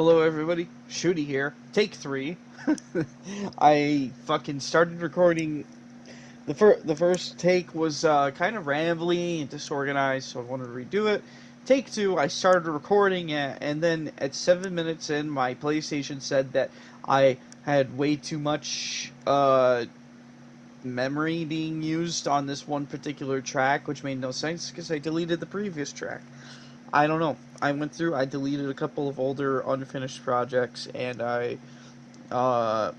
Hello, everybody. Shooty here. Take three. I fucking started recording. The first take was kind of rambly and disorganized, so I wanted to redo it. Take two, I started recording it, and then at 7 minutes in, my PlayStation said that I had way too much memory being used on this one particular track, which made no sense because I deleted the previous track. I don't know. I deleted a couple of older unfinished projects, and uh,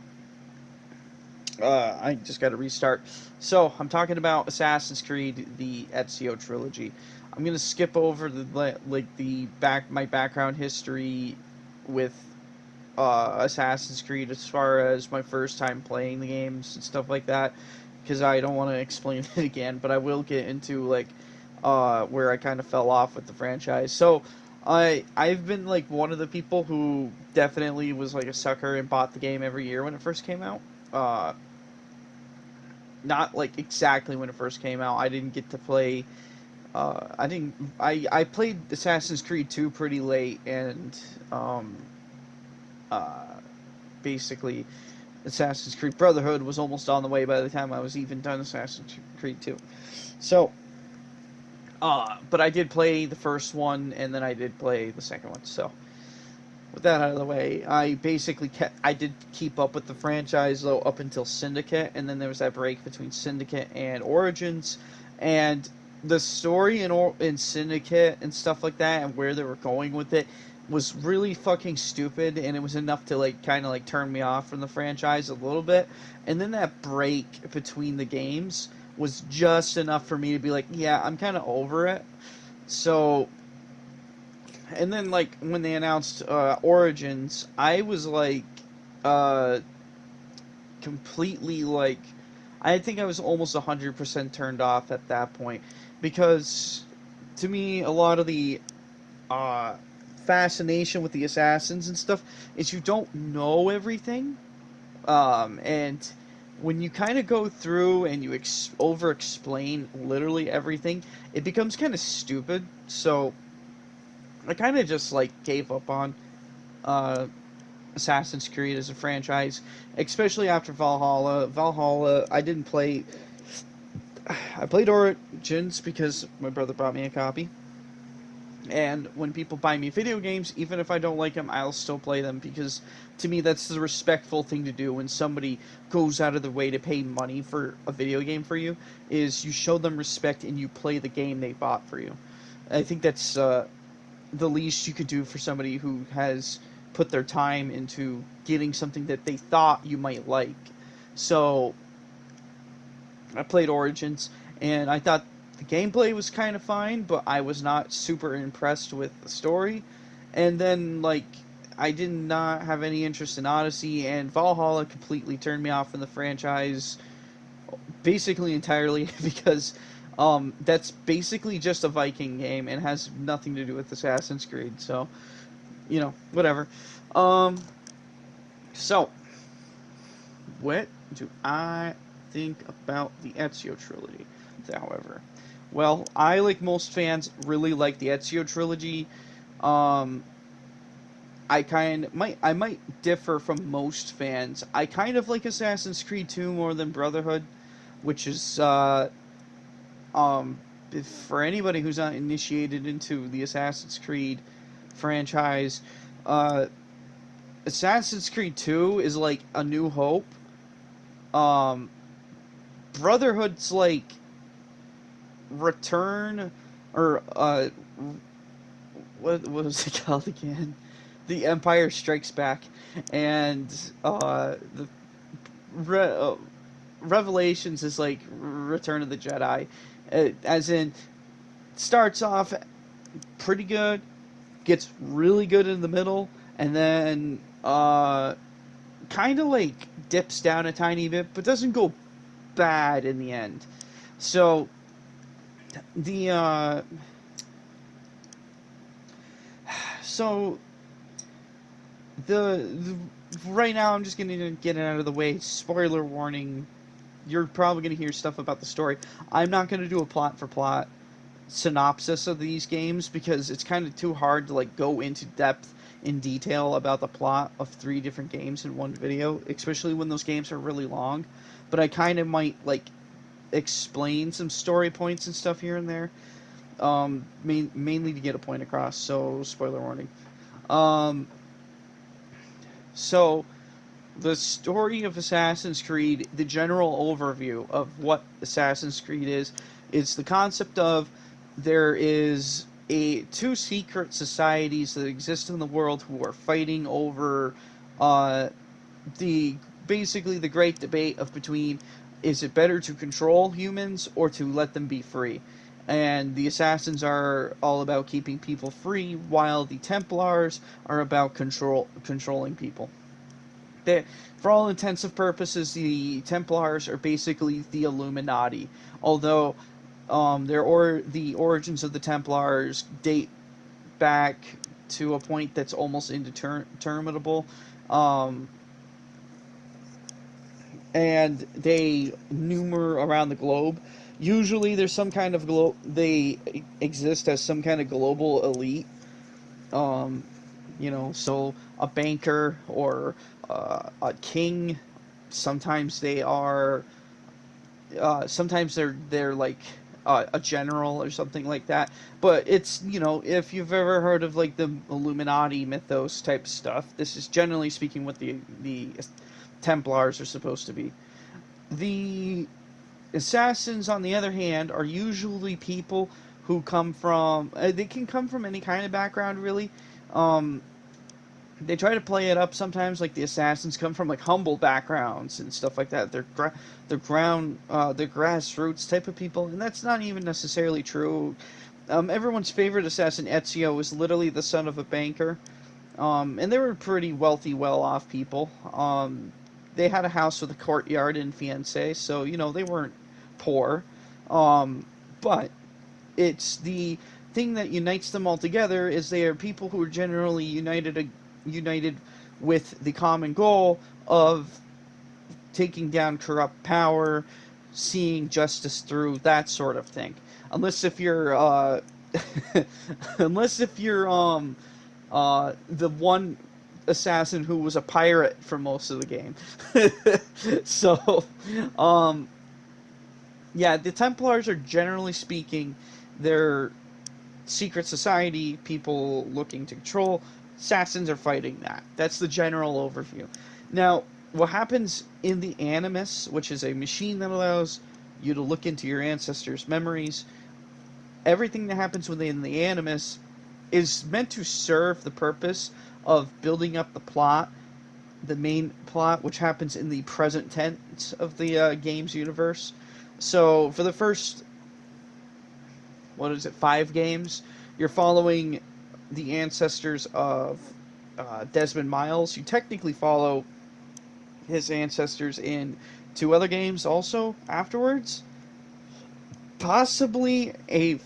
I just got to restart. So I'm talking about Assassin's Creed, the Ezio trilogy. I'm gonna skip over my background history with Assassin's Creed as far as my first time playing the games and stuff like that, because I don't want to explain it again. But I will get into where I kind of fell off with the franchise. So I've been like one of the people who definitely was like a sucker and bought the game every year when it first came out. Uh, Not like exactly when it first came out. I didn't get to play. I didn't. I played Assassin's Creed 2 pretty late, and um, uh, basically Assassin's Creed Brotherhood was almost on the way by the time I was even done Assassin's Creed 2. So, but I did play the first one, and then I did play the second one. So, with that out of the way, I did keep up with the franchise though up until Syndicate, and then there was that break between Syndicate and Origins, and the story in Syndicate and stuff like that, and where they were going with it was really fucking stupid, and it was enough to like kind of like turn me off from the franchise a little bit. And then that break between the games was just enough for me to be like, yeah, I'm kind of over it. So, and then like when they announced Origins, I was like uh completely like, I think I was almost 100% turned off at that point, because to me a lot of the uh fascination with the assassins and stuff is you don't know everything, and when you kind of go through and you over explain literally everything, it becomes kind of stupid. So I kind of just like gave up on uh, Assassin's Creed as a franchise, especially after Valhalla. Valhalla, I didn't play. I played Origins because my brother bought me a copy. And when people buy me video games, even if I don't like them, I'll still play them, because to me that's the respectful thing to do when somebody goes out of their way to pay money for a video game for you, is you show them respect and you play the game they bought for you. I think that's the least you could do for somebody who has put their time into getting something that they thought you might like. So I played Origins, and I thought the gameplay was kind of fine, but I was not super impressed with the story. And then, like, I did not have any interest in Odyssey, and Valhalla completely turned me off from the franchise, basically entirely, because that's basically just a Viking game and has nothing to do with Assassin's Creed. So, whatever. Um, so, what do I think about the Ezio trilogy, however? Well, I, like most fans, really like the Ezio trilogy. Um, I might differ from most fans. I kind of like Assassin's Creed 2 more than Brotherhood, which is um for anybody who's not initiated into the Assassin's Creed franchise, uh Assassin's Creed 2 is like A New Hope. Um Brotherhood's like Return, or what was it called again? The Empire Strikes Back, and the Re- uh, Revelations is like Return of the Jedi, as in starts off pretty good, gets really good in the middle, and then kind of like dips down a tiny bit, but doesn't go bad in the end. So the so the right now I'm just gonna get it out of the way. Spoiler warning: you're probably gonna hear stuff about the story. I'm not gonna do a plot for plot synopsis of these games because it's kind of too hard to like go into depth in detail about the plot of 3 different games in one video, especially when those games are really long. But I kind of might like explain some story points and stuff here and there, mainly to get a point across. So spoiler warning. Um, so the story of Assassin's Creed, the general overview of what Assassin's Creed is the concept of there is two secret societies that exist in the world who are fighting over uh, the basically the great debate of between is it better to control humans or to let them be free. And the assassins are all about keeping people free, while the Templars are about controlling people. They, for all intents and purposes, the Templars are basically the Illuminati. Although the origins of the Templars date back to a point that's almost indeterminable, um, and they numer around the globe. Usually, there's some kind of they exist as some kind of global elite. Um, so a banker or a king. Sometimes they are. Sometimes they're like a general or something like that. But it's if you've ever heard of like the Illuminati mythos type stuff, this is generally speaking what the Templars are supposed to be. The assassins, on the other hand, are usually people who come from. They can come from any kind of background, really. Um, they try to play it up sometimes, like the assassins come from like humble backgrounds and stuff like that. They're grassroots type of people, and that's not even necessarily true. Everyone's favorite assassin, Ezio, was literally the son of a banker, and they were pretty wealthy, well-off people. They had a house with a courtyard in Firenze, so they weren't poor. But it's the thing that unites them all together is they are people who are generally united with the common goal of taking down corrupt power, seeing justice through, that sort of thing. Unless if you're unless if you're the one assassin who was a pirate for most of the game. So yeah, the Templars are generally speaking, they're secret society, people looking to control. Assassins are fighting that. That's the general overview. Now, what happens in the Animus, which is a machine that allows you to look into your ancestors' memories, everything that happens within the Animus is meant to serve the purpose of building up the plot, the main plot, which happens in the present tense of the game's universe. So, for the first, 5 games, you're following the ancestors of Desmond Miles. You technically follow his ancestors in 2 other games also afterwards. Possibly a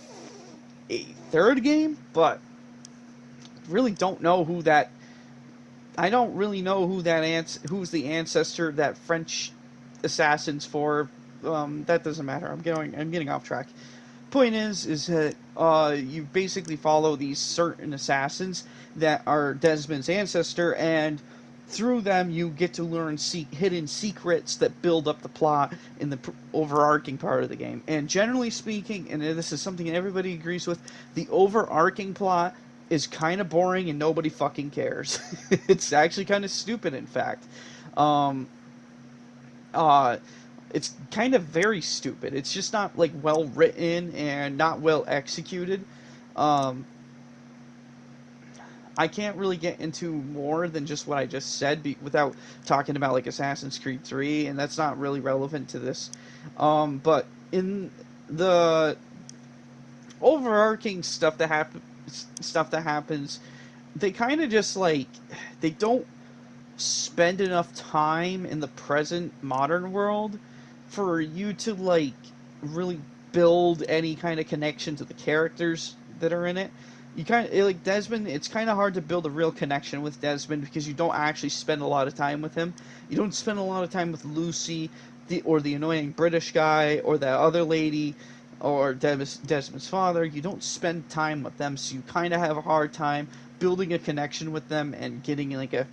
third game, but really don't know who that. I don't really know who's the ancestor that French assassins for. That doesn't matter. I'm getting off track. Point is that you basically follow these certain assassins that are Desmond's ancestor, and through them you get to learn hidden secrets that build up the plot in the overarching part of the game. And generally speaking, and this is something everybody agrees with, the overarching plot is kind of boring and nobody fucking cares. It's actually kind of stupid, in fact. Um, it's kind of very stupid. It's just not like well written and not well executed. Um, I can't really get into more than just what I just said without talking about like Assassin's Creed 3, and that's not really relevant to this. But in the overarching stuff that happens, they kind of just like they don't spend enough time in the present modern world for you to like really build any kind of connection to the characters that are in it. You kind of like Desmond. It's kind of hard to build a real connection with Desmond because you don't actually spend a lot of time with him. You don't spend a lot of time with Lucy, the annoying British guy, or that other lady. or Desmond's father, you don't spend time with them, so you kind of have a hard time building a connection with them and getting like a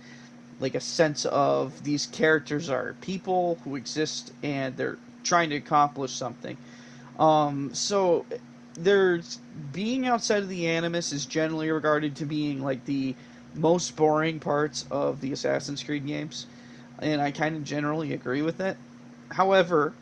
sense of these characters are people who exist and they're trying to accomplish something. So there's being outside of the Animus is generally regarded to being like the most boring parts of the Assassin's Creed games, and I kind of generally agree with it. However,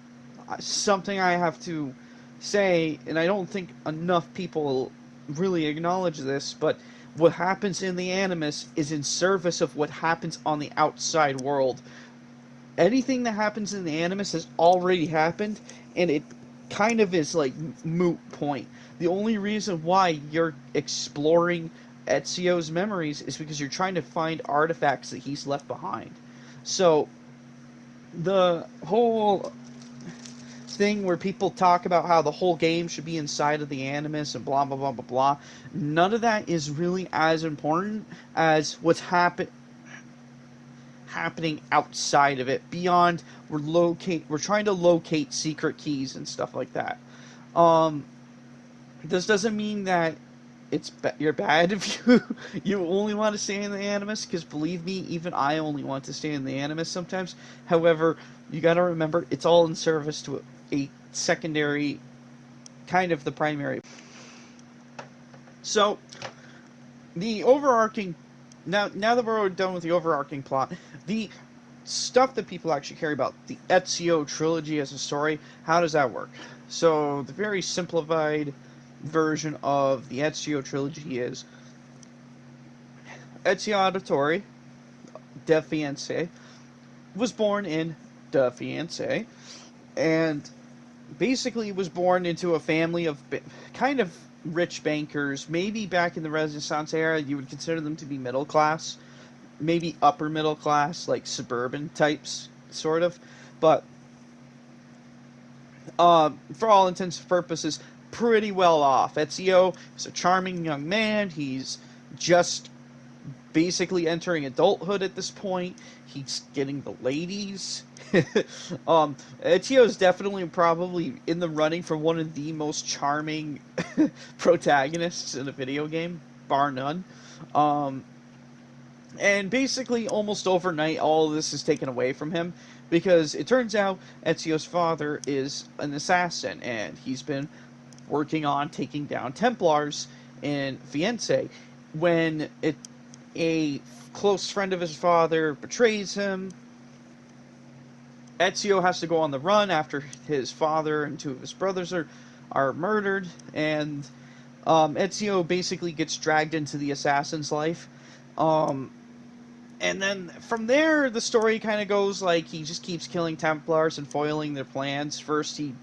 something I have to say, and I don't think enough people really acknowledge this, but what happens in the Animus is in service of what happens on the outside world. Anything that happens in the Animus has already happened, and it kind of is like moot point. The only reason why you're exploring Ezio's memories is because you're trying to find artifacts that he's left behind. So the whole thing where people talk about how the whole game should be inside of the Animus and blah blah blah blah blah, none of that is really as important as what's happening outside of it. Beyond we're trying to locate secret keys and stuff like that. Um, this doesn't mean that you're bad if you only want to stay in the Animus, because believe me, even I only want to stay in the Animus sometimes. However, you got to remember it's all in service to a secondary, kind of the primary. So the overarching now that we're done with the overarching plot, the stuff that people actually care about, the Ezio trilogy as a story, how does that work? So the very simplified version of the Ezio trilogy is Ezio Auditore, De Fiance, was born in De Fiance, and basically was born into a family of kind of rich bankers. Maybe back in the Renaissance era, you would consider them to be middle class, maybe upper middle class, like suburban types, sort of. But for all intents and purposes, pretty well off. Ezio is a charming young man. He's just basically entering adulthood at this point. He's getting the ladies. Ezio is definitely probably in the running for one of the most charming protagonists in a video game, bar none. And basically, almost overnight, all of this is taken away from him because it turns out Ezio's father is an assassin, and he's been working on taking down Templars in Firenze. When a close friend of his father betrays him, Ezio has to go on the run after his father and two of his brothers are murdered, and Ezio basically gets dragged into the assassin's life. And then from there, the story kind of goes like he just keeps killing Templars and foiling their plans. First, he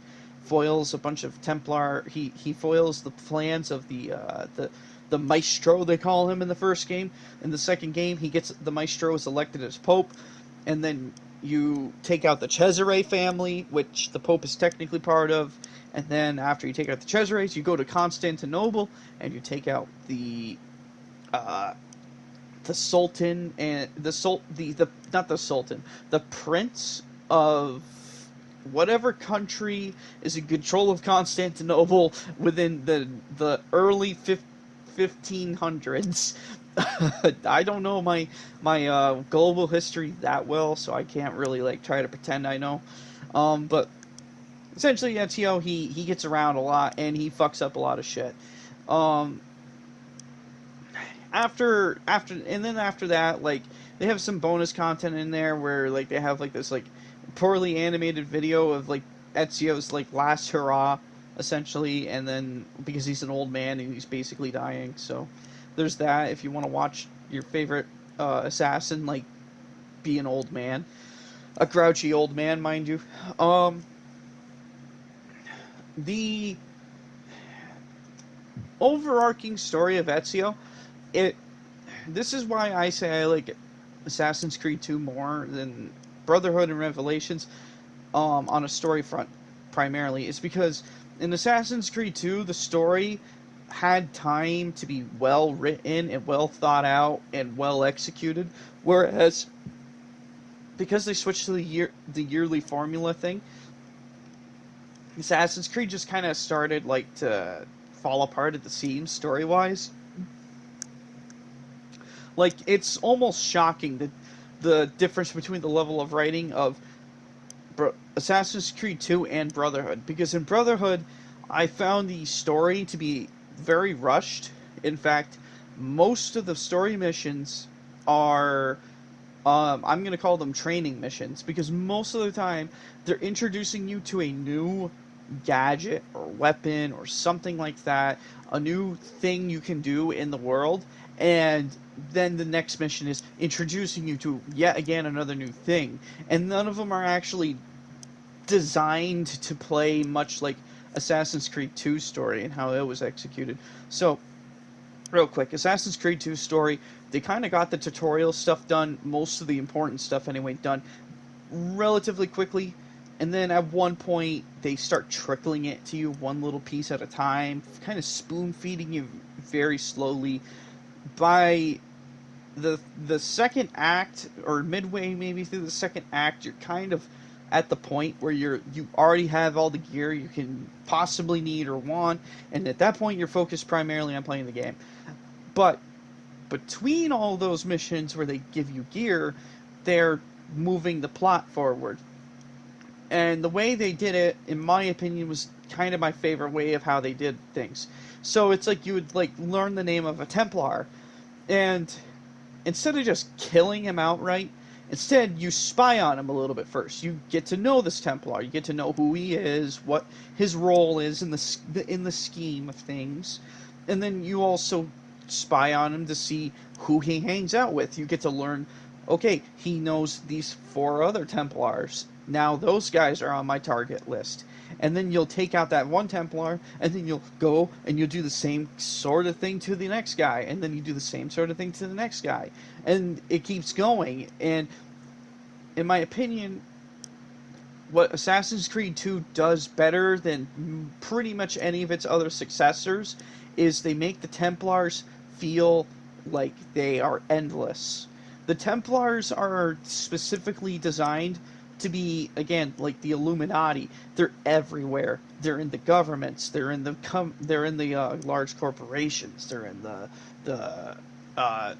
foils a bunch of Templar. He foils the plans of the Maestro, they call him in the first game. In the second game, the Maestro is elected as Pope, and then you take out the Cesare family, which the Pope is technically part of. And then after you take out the Cesares, you go to Constantinople and you take out the Sultan and not the Sultan, the Prince of whatever country is in control of Constantinople within the early 1500s. I don't know my global history that well, so I can't really like try to pretend I know. But essentially, Ezio he gets around a lot and he fucks up a lot of shit. After that, like, they have some bonus content in there where like they have like this like poorly animated video of like Ezio's like last hurrah, essentially, and then because he's an old man and he's basically dying, so there's that if you want to watch your favorite assassin like be an old man, a grouchy old man, mind you. The overarching story of Ezio, this is why I say I like Assassin's Creed 2 more than Brotherhood and Revelations on a story front primarily. It's because in Assassin's Creed 2 the story had time to be well written and well thought out and well executed, whereas because they switched to the yearly formula thing, Assassin's Creed just kind of started like to fall apart at the seams story wise. Like it's almost shocking the difference between the level of writing of Assassin's Creed 2 and Brotherhood, because in Brotherhood I found the story to be very rushed. In fact, most of the story missions are I'm going to call them training missions, because most of the time they're introducing you to a new gadget or weapon or something like that, a new thing you can do in the world, and then the next mission is introducing you to yet again another new thing. And none of them are actually designed to play much like Assassin's Creed 2 story and how it was executed. So, real quick, Assassin's Creed 2 story, they kind of got the tutorial stuff done, most of the important stuff anyway, done relatively quickly, and then at one point they start trickling it to you one little piece at a time, kind of spoon feeding you very slowly. By the second act, or midway maybe through the second act, you're kind of at the point where you already have all the gear you can possibly need or want, and at that point you're focused primarily on playing the game. But between all those missions where they give you gear, they're moving the plot forward. And the way they did it, in my opinion, was kind of my favorite way of how they did things. So it's like you would like learn the name of a Templar, and instead of just killing him outright, instead you spy on him a little bit first. You get to know this Templar. You get to know who he is, what his role is in the scheme of things, and then you also spy on him to see who he hangs out with. You get to learn, okay, he knows these 4 other Templars. Now those guys are on my target list. And then you'll take out that one Templar, and then you'll go and you'll do the same sort of thing to the next guy, and then you do the same sort of thing to the next guy. And it keeps going. And in my opinion, what Assassin's Creed 2 does better than pretty much any of its other successors is they make the Templars feel like they are endless. The Templars are specifically designed to be, again, like the Illuminati. They're everywhere. They're in the governments. They're in the large corporations. They're in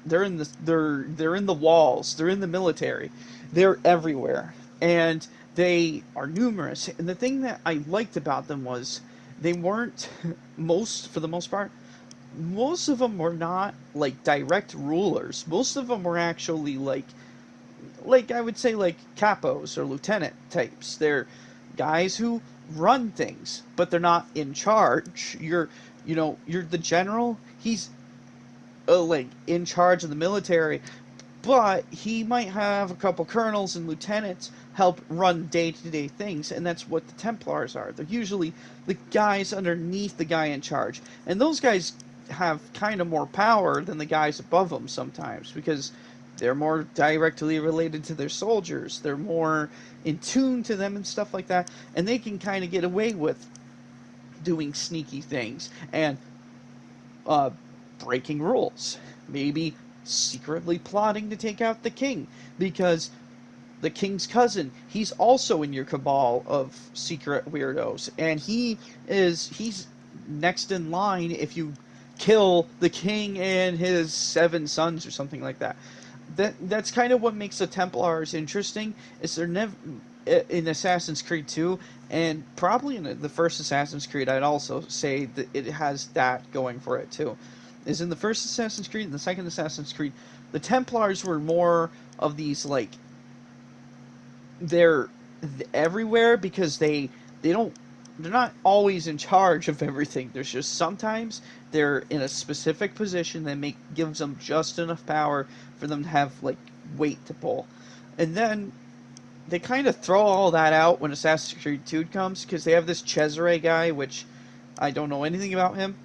they're in the walls. They're in the military. They're everywhere, and they are numerous. And the thing that I liked about them was they weren't for the most part. Most of them were not like direct rulers. Most of them were actually like I would say like capos or lieutenant types. They're guys who run things, but they're not in charge. You're the general. He's like in charge of the military, but he might have a couple colonels and lieutenants help run day-to-day things, and that's what the Templars are. They're usually the guys underneath the guy in charge, and those guys have kind of more power than the guys above them sometimes, because they're more directly related to their soldiers. They're more in tune to them and stuff like that, and they can kind of get away with doing sneaky things and breaking rules. Maybe secretly plotting to take out the king, because the king's cousin, he's also in your cabal of secret weirdos, and he's next in line if you kill the king and his 7 sons or something like that. That's kind of what makes the Templars interesting, is they're never in Assassin's Creed 2, and probably in the first Assassin's Creed. I'd also say that it has that going for it too. Is in the first Assassin's Creed and the second Assassin's Creed, the Templars were more of these like they're everywhere, because they're not always in charge of everything. There's just sometimes they're in a specific position that gives them just enough power for them to have like weight to pull. And then they kind of throw all that out when Assassin's Creed 2 comes, because they have this Cesare guy, which I don't know anything about him.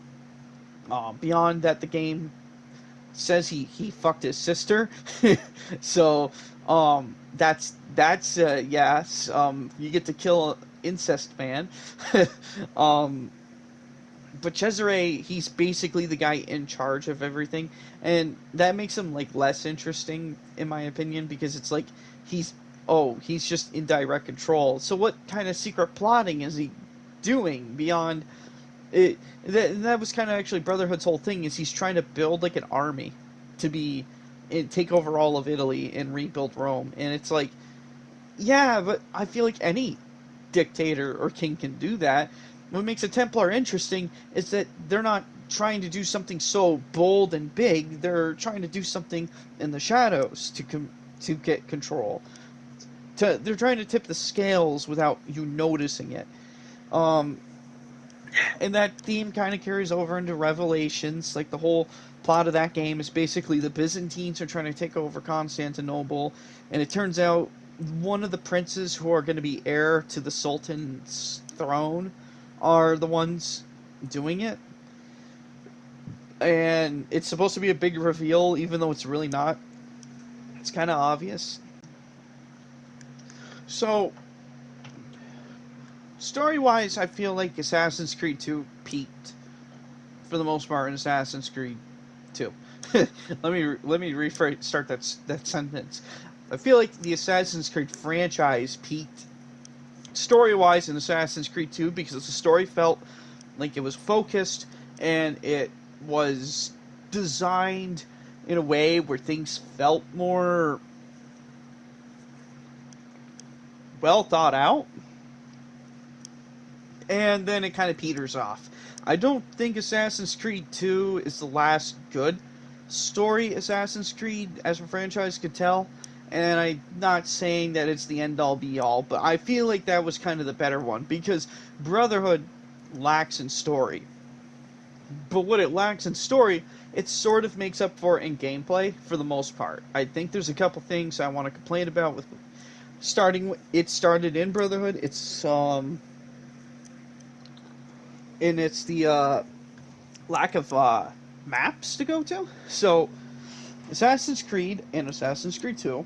Beyond that, the game says he fucked his sister. So that's yes. You get to kill an incest man. But Cesare, he's basically the guy in charge of everything, and that makes him like less interesting in my opinion, because it's like he's just in direct control. So what kind of secret plotting is he doing beyond it. That was kind of actually Brotherhood's whole thing, is he's trying to build like an army to take over all of Italy and rebuild Rome. And it's like, yeah, but I feel like any dictator or king can do that. What makes a Templar interesting is that they're not trying to do something so bold and big. They're trying to do something in the shadows to get control. They're trying to tip the scales without you noticing it. Um, and that theme kind of carries over into Revelations. Like, the whole plot of that game is basically the Byzantines are trying to take over Constantinople, and it turns out one of the princes who are going to be heir to the Sultan's throne are the ones doing it. And it's supposed to be a big reveal, even though it's really not. It's kind of obvious. So, story-wise, I feel like Assassin's Creed 2 peaked for the most part in Assassin's Creed 2. let me rephrase, start that sentence. I feel like the Assassin's Creed franchise peaked story-wise in Assassin's Creed 2 because the story felt like it was focused and it was designed in a way where things felt more well thought out. And then it kind of peters off. I don't think Assassin's Creed 2 is the last good story Assassin's Creed as a franchise could tell. And I'm not saying that it's the end-all be-all, but I feel like that was kind of the better one, because Brotherhood lacks in story. But what it lacks in story, it sort of makes up for in gameplay for the most part. I think there's a couple things I want to complain about with it started in Brotherhood. It's and it's the lack of maps to go to. So Assassin's Creed and Assassin's Creed 2,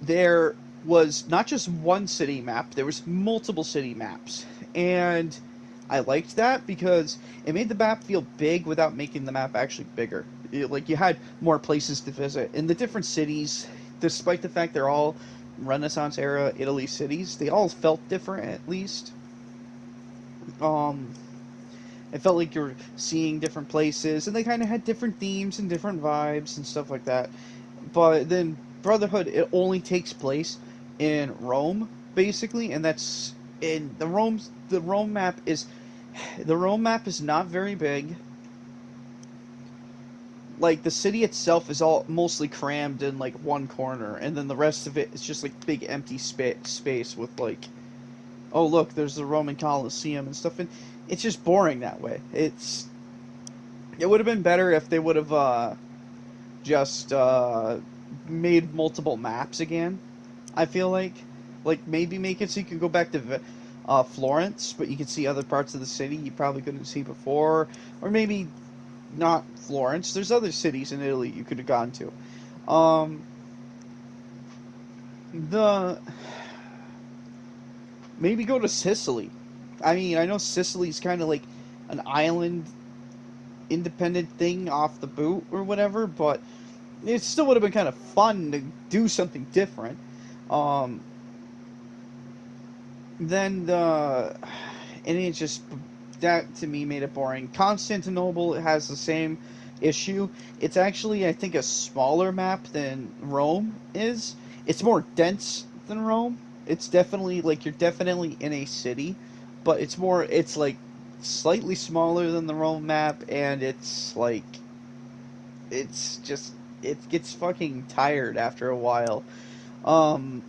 there was not just one city map, there was multiple city maps. And I liked that because it made the map feel big without making the map actually bigger. Like, you had more places to visit. And the different cities, despite the fact they're all Renaissance era Italy cities, they all felt different, at least. It felt like you're seeing different places, and they kind of had different themes and different vibes and stuff like that. But then Brotherhood, it only takes place in Rome, basically, and that's in the Rome map is not very big. Like, the city itself is all mostly crammed in like one corner, and then the rest of it is just like big empty space with like, oh look, there's the Roman Colosseum and stuff, and it's just boring that way. It would have been better if they would have just made multiple maps again. I feel like maybe make it so you can go back to Florence, but you can see other parts of the city you probably couldn't see before, or maybe not Florence. There's other cities in Italy you could have gone to. Maybe go to Sicily. I mean, I know Sicily's kind of like an island independent thing off the boot or whatever, but it still would have been kind of fun to do something different. And it just, that to me made it boring. Constantinople has the same issue. It's actually, I think, a smaller map than Rome is. It's more dense than Rome. It's definitely, like, you're definitely in a city, but it's like slightly smaller than the Rome map, and it's like, it's just, it gets fucking tired after a while. The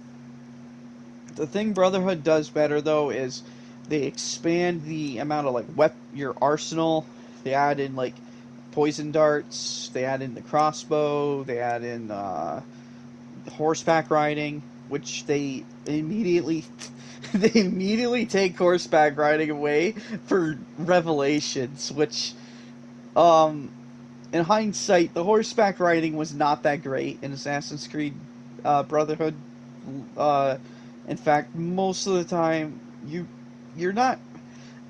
thing Brotherhood does better, though, is they expand the amount of, like, your arsenal. They add in, like, poison darts, they add in the crossbow, they add in horseback riding, which they immediately take horseback riding away for Revelations, which in hindsight, the horseback riding was not that great in Assassin's Creed Brotherhood. In fact, most of the time you're not,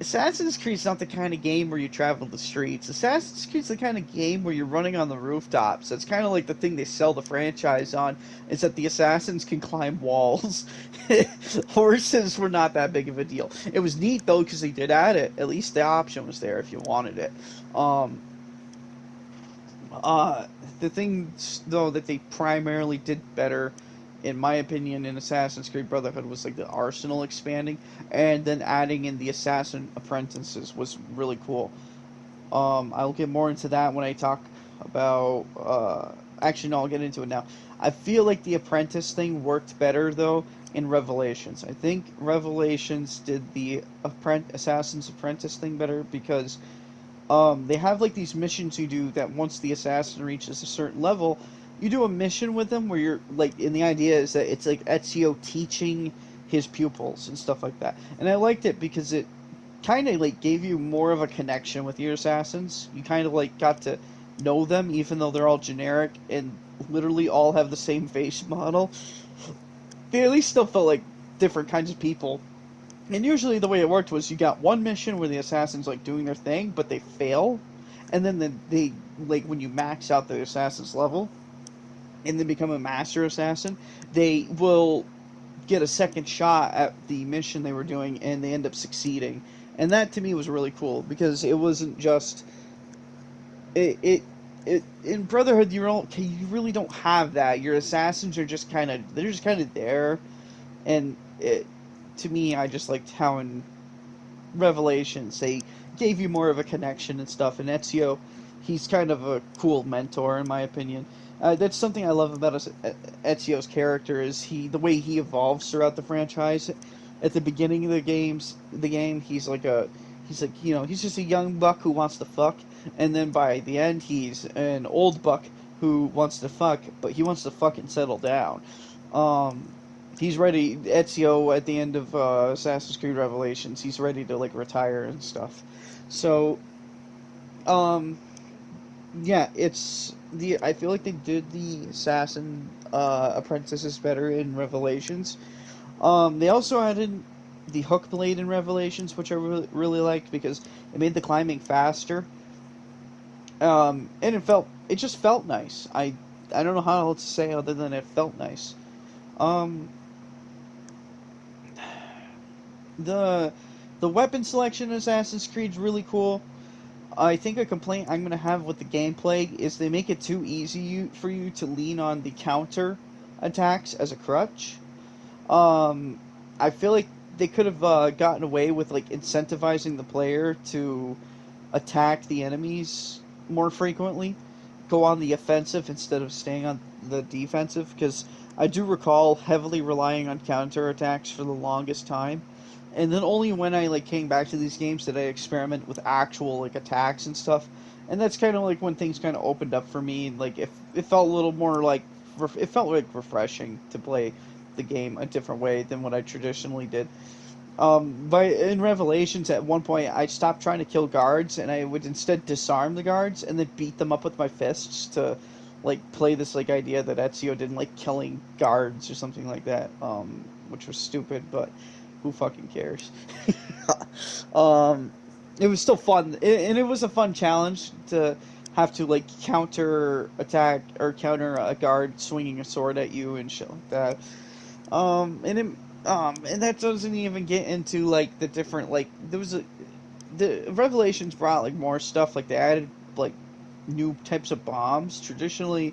Assassin's Creed's not the kind of game where you travel the streets. Assassin's Creed's the kind of game where you're running on the rooftops. That's kind of like the thing they sell the franchise on, is that the assassins can climb walls. Horses were not that big of a deal. It was neat though because they did add it. At least the option was there if you wanted it. Um, uh, the thing though that they primarily did better, in my opinion, in Assassin's Creed Brotherhood was like the arsenal expanding, and then adding in the assassin apprentices was really cool. I'll get more into that when I talk about. Actually, no, I'll get into it now. I feel like the apprentice thing worked better though in Revelations. I think Revelations did the assassin's apprentice thing better because they have like these missions you do that once the assassin reaches a certain level, you do a mission with them where you're like, and the idea is that it's like Ezio teaching his pupils and stuff like that. And I liked it because it kind of like gave you more of a connection with your assassins. You kind of like got to know them, even though they're all generic and literally all have the same face model. They at least still felt like different kinds of people. And usually the way it worked was you got one mission where the assassins like doing their thing, but they fail, and then they like when you max out the assassin's level and then become a master assassin, they will get a second shot at the mission they were doing, and they end up succeeding. And that to me was really cool because it wasn't just it in Brotherhood you really don't have that. Your assassins are just kind of there, and it to me I just liked how in Revelations they gave you more of a connection and stuff. And Ezio, he's kind of a cool mentor in my opinion. That's something I love about Ezio's character is the way he evolves throughout the franchise. At the beginning of the game, he's like he's just a young buck who wants to fuck, and then by the end he's an old buck who wants to fuck, but he wants to fucking settle down. Um, he's ready. Ezio at the end of Assassin's Creed Revelations, he's ready to like retire and stuff. So, um, yeah, it's the I feel like they did the assassin apprentices better in Revelations. They also added the hook blade in Revelations, which I really liked because it made the climbing faster. And it just felt nice. I don't know how else to say other than it felt nice. Um, the the weapon selection in Assassin's Creed is really cool. I think a complaint I'm gonna have with the gameplay is they make it too easy for you to lean on the counter attacks as a crutch. Um, I feel like they could have gotten away with like incentivizing the player to attack the enemies more frequently, go on the offensive instead of staying on the defensive. Because I do recall heavily relying on counter attacks for the longest time, and then only when I like came back to these games did I experiment with actual like attacks and stuff. And that's kind of like when things kind of opened up for me. Like it felt a little more like it felt like refreshing to play the game a different way than what I traditionally did. But in Revelations, at one point, I stopped trying to kill guards, and I would instead disarm the guards and then beat them up with my fists to, like, play this like idea that Ezio didn't like killing guards or something like that. Which was stupid, but who fucking cares? um, it was still fun, and it was a fun challenge to have to like counter attack or counter a guard swinging a sword at you and shit like that. And and that doesn't even get into like the different like the Revelations brought like more stuff like they added like new types of bombs. Traditionally,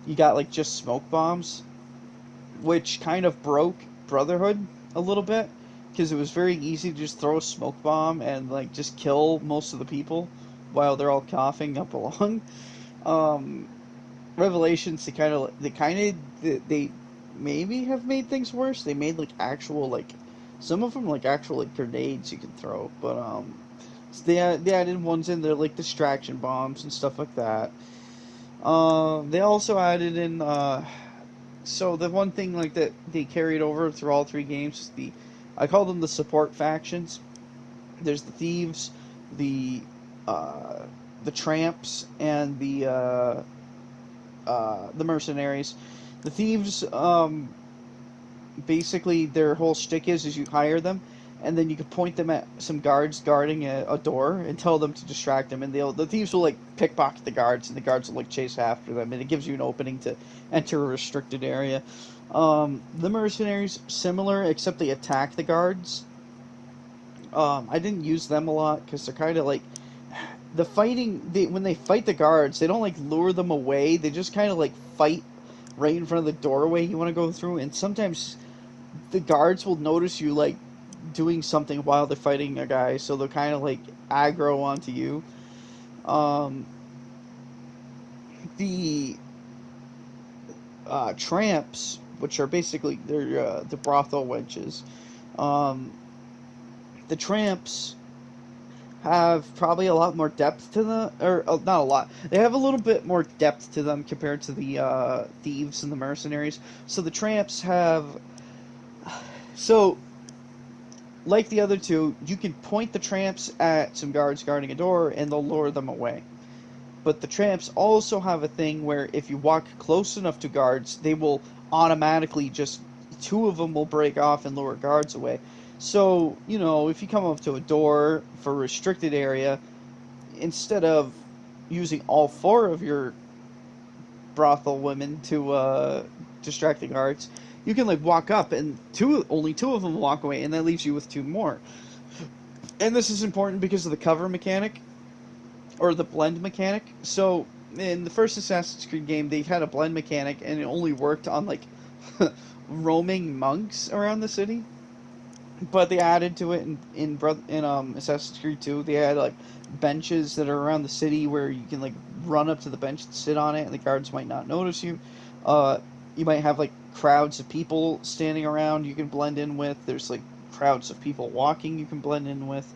you got like just smoke bombs, which kind of broke Brotherhood a little bit because it was very easy to just throw a smoke bomb and like just kill most of the people while they're all coughing up along. Um, Revelations, they maybe have made things worse. They made like actual like some of them like actual like grenades you can throw, but so they added ones in there like distraction bombs and stuff like that. They also added in so the one thing like that they carried over through all three games is I call them the support factions. There's the thieves, the uh, the tramps, and the mercenaries. The thieves, basically, their whole shtick is you hire them, and then you can point them at some guards guarding a door and tell them to distract them, and the thieves will like pickpocket the guards, and the guards will like chase after them, and it gives you an opening to enter a restricted area. The mercenaries similar, except they attack the guards. I didn't use them a lot because they're kind of like the fighting. When they fight the guards, they don't like lure them away. They just kind of like fight right in front of the doorway you want to go through, and sometimes the guards will notice you like doing something while they're fighting a guy, so they'll kind of like aggro onto you. Um, the tramps, which are basically they're the brothel wenches. Um, the tramps have probably a lot more depth to them, or not a lot. They have a little bit more depth to them compared to the thieves and the mercenaries. So the tramps have so like the other two, you can point the tramps at some guards guarding a door and they'll lure them away. But the tramps also have a thing where if you walk close enough to guards, they will automatically just two of them will break off and lure guards away. So, if you come up to a door for a restricted area, instead of using all four of your brothel women to distract the guards, you can like walk up and only two of them walk away, and that leaves you with two more. And this is important because of the cover mechanic or the blend mechanic. So in the first Assassin's Creed game, they had a blend mechanic, and it only worked on like roaming monks around the city. But they added to it in Assassin's Creed 2. They had like benches that are around the city where you can like run up to the bench and sit on it, and the guards might not notice you. You might have like crowds of people standing around you can blend in with. There's like crowds of people walking you can blend in with.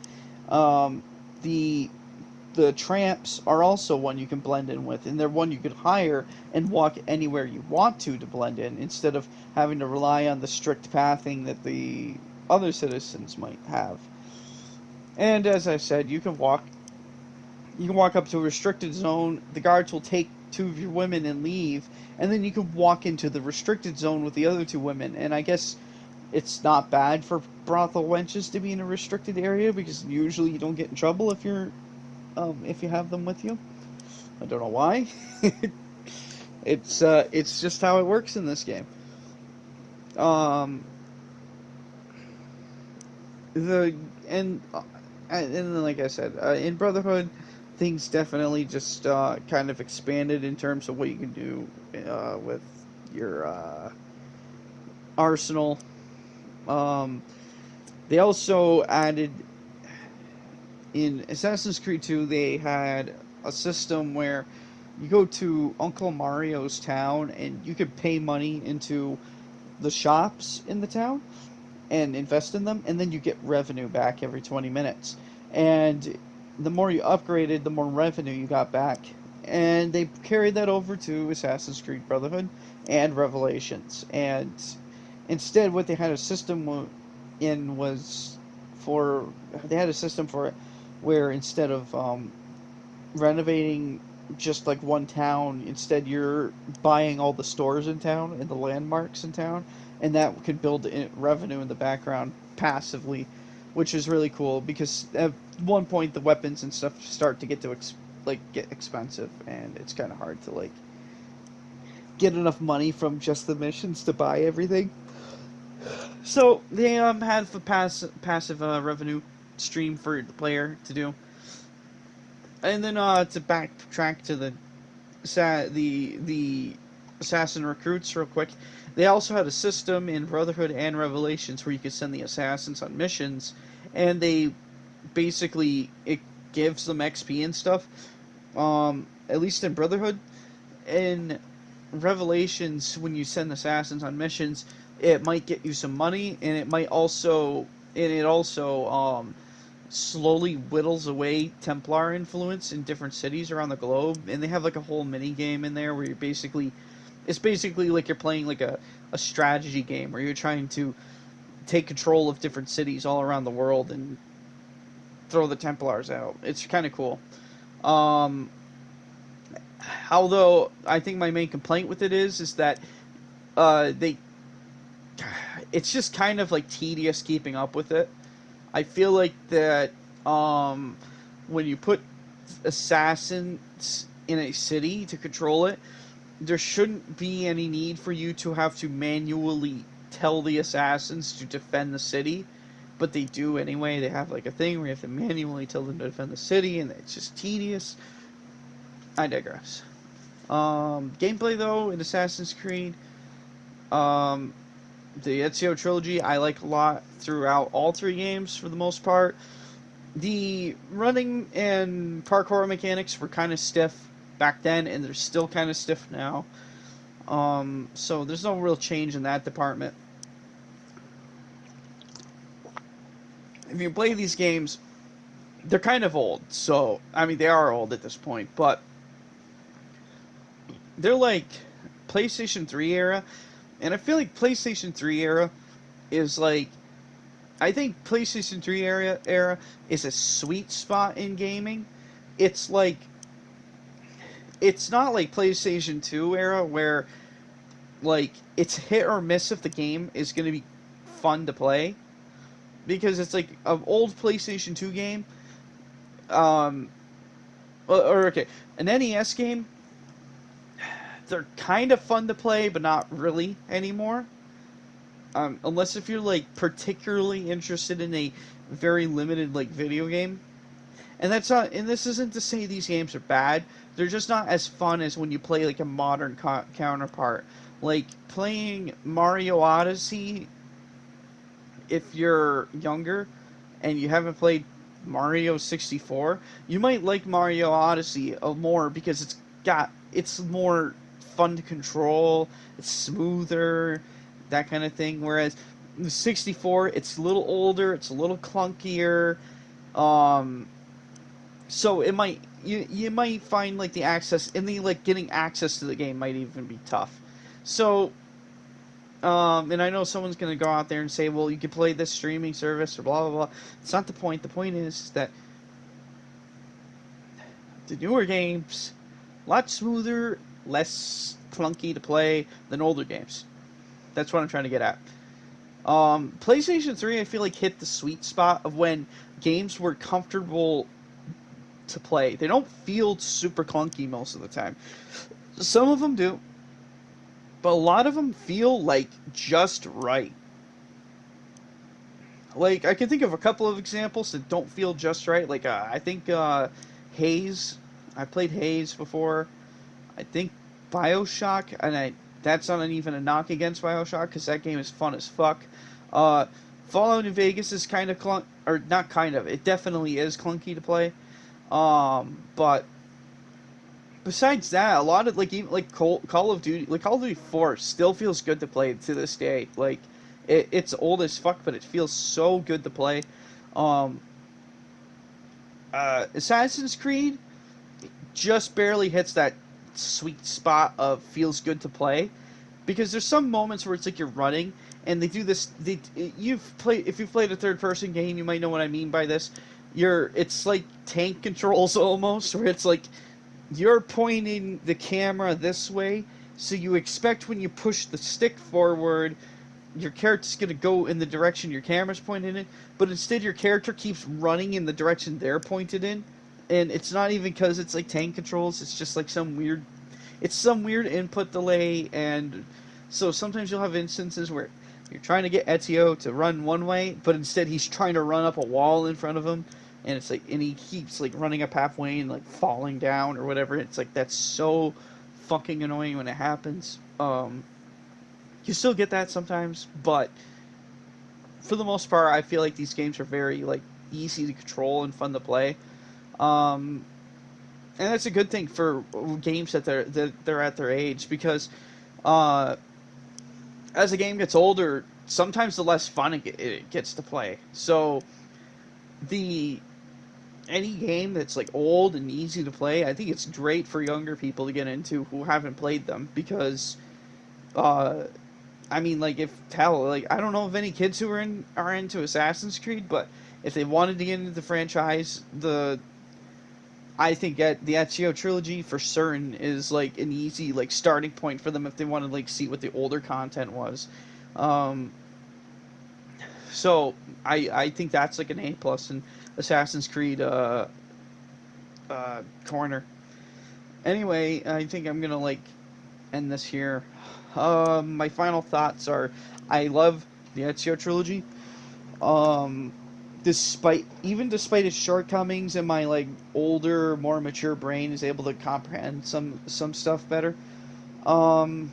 The tramps are also one you can blend in with, and they're one you can hire and walk anywhere you want to blend in, instead of having to rely on the strict pathing that the other citizens might have. And as I said, you can walk up to a restricted zone, the guards will take two of your women and leave, and then you can walk into the restricted zone with the other two women. And I guess it's not bad for brothel wenches to be in a restricted area, because usually you don't get in trouble if you have them with you. I don't know why. It's just how it works in this game. Um, the and then like I said, in Brotherhood, things definitely just kind of expanded in terms of what you can do with your arsenal. They also added in Assassin's Creed 2. They had a system where you go to Uncle Mario's town and you could pay money into the shops in the town and invest in them, and then you get revenue back every 20 minutes. And the more you upgraded, the more revenue you got back. And they carried that over to Assassin's Creed Brotherhood and Revelations. And instead, what they had a system in was they had a system for it where instead of renovating just like one town, instead you're buying all the stores in town and the landmarks in town, and that could build revenue in the background passively, which is really cool, because at one point the weapons and stuff start to get expensive, and it's kind of hard to like get enough money from just the missions to buy everything. So they had the passive revenue stream for the player to do. And then to backtrack to the assassin recruits real quick, they also had a system in Brotherhood and Revelations where you could send the assassins on missions, and they basically it gives them XP and stuff. At least in Brotherhood. In Revelations, when you send assassins on missions, it might get you some money, and it also slowly whittles away Templar influence in different cities around the globe. And they have like a whole mini game in there where it's basically like you're playing like a strategy game where you're trying to take control of different cities all around the world and throw the Templars out. It's kind of cool. Although I think my main complaint with it is that it's just kind of like tedious keeping up with it. I feel like that when you put assassins in a city to control it, there shouldn't be any need for you to have to manually tell the assassins to defend the city, but they do anyway. They have like a thing where you have to manually tell them to defend the city, and it's just tedious. I digress. Gameplay though in Assassin's Creed, um, the Ezio trilogy I like a lot throughout all three games for the most part. The running and parkour mechanics were kind of stiff back then, and they're still kind of stiff now. So there's no real change in that department. If you play these games, they're kind of old. So, I mean, they are old at this point, but they're like PlayStation 3 era. And I feel like PlayStation 3 era is like, I think PlayStation 3 era is a sweet spot in gaming. It's like, it's not like PlayStation 2 era where like it's hit or miss if the game is going to be fun to play, because it's like an old PlayStation 2 game, or okay, an NES game. They're kind of fun to play, but not really anymore. Unless if you're like particularly interested in a very limited like video game, and that's not. And this isn't to say these games are bad. They're just not as fun as when you play like a modern counterpart, like playing Mario Odyssey. If you're younger and you haven't played Mario 64, you might like Mario Odyssey more because it's more fun to control, it's smoother, that kind of thing. Whereas the 64, it's a little older, it's a little clunkier. So it might you might find like the access in the like getting access to the game might even be tough. So and I know someone's going to go out there and say, well, you can play this streaming service or blah, blah, blah. It's not the point. The point is that the newer games, a lot smoother, less clunky to play than older games. That's what I'm trying to get at. PlayStation 3, I feel like, hit the sweet spot of when games were comfortable to play. They don't feel super clunky most of the time. Some of them do, but a lot of them feel like just right. Like, I can think of a couple of examples that don't feel just right. Like, I think Haze. I played Haze before. I think Bioshock, and that's not even a knock against Bioshock, because that game is fun as fuck. Fallout New Vegas is kind of or not kind of, it definitely is clunky to play. But besides that, a lot of like even like Call of Duty, like Call of Duty 4 still feels good to play to this day. Like it's old as fuck, but it feels so good to play. Assassin's Creed just barely hits that sweet spot of feels good to play, because there's some moments where it's like you're running and they do this. If you've played a third person game, you might know what I mean by this. It's like tank controls almost, where it's like you're pointing the camera this way, so you expect when you push the stick forward, your character's going to go in the direction your camera's pointed in, but instead your character keeps running in the direction they're pointed in, and it's not even because it's like tank controls, it's just like some weird input delay, and so sometimes you'll have instances where you're trying to get Ezio to run one way, but instead he's trying to run up a wall in front of him, and it's like, and he keeps like running up halfway and like falling down or whatever. It's like, that's so fucking annoying when it happens. You still get that sometimes, but for the most part, I feel like these games are very like easy to control and fun to play. And that's a good thing for games that they're at their age, because as a game gets older, sometimes the less fun it gets to play. So any game that's like old and easy to play, I think it's great for younger people to get into who haven't played them, because I mean, like, I don't know of any kids who are into Assassin's Creed, but if they wanted to get into the franchise, I think the Ezio trilogy for certain is like an easy like starting point for them if they want to like see what the older content was. So I think that's like an A plus in Assassin's Creed corner. Anyway, I think I'm gonna like end this here. My final thoughts are: I love the Ezio trilogy. Um, despite its shortcomings, and my like older, more mature brain is able to comprehend some stuff better. Um,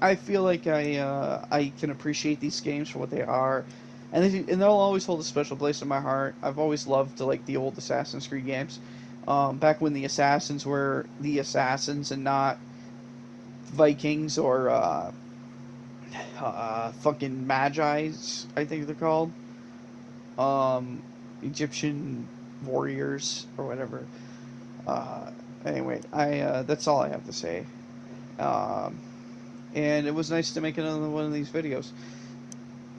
I feel like I can appreciate these games for what they are, and they'll always hold a special place in my heart. I've always loved like the old Assassin's Creed games, back when the assassins were the assassins and not Vikings or fucking Magi's. I think they're called um, Egyptian warriors or whatever. Uh, anyway, I that's all I have to say. Um, and it was nice to make another one of these videos.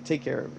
Take care.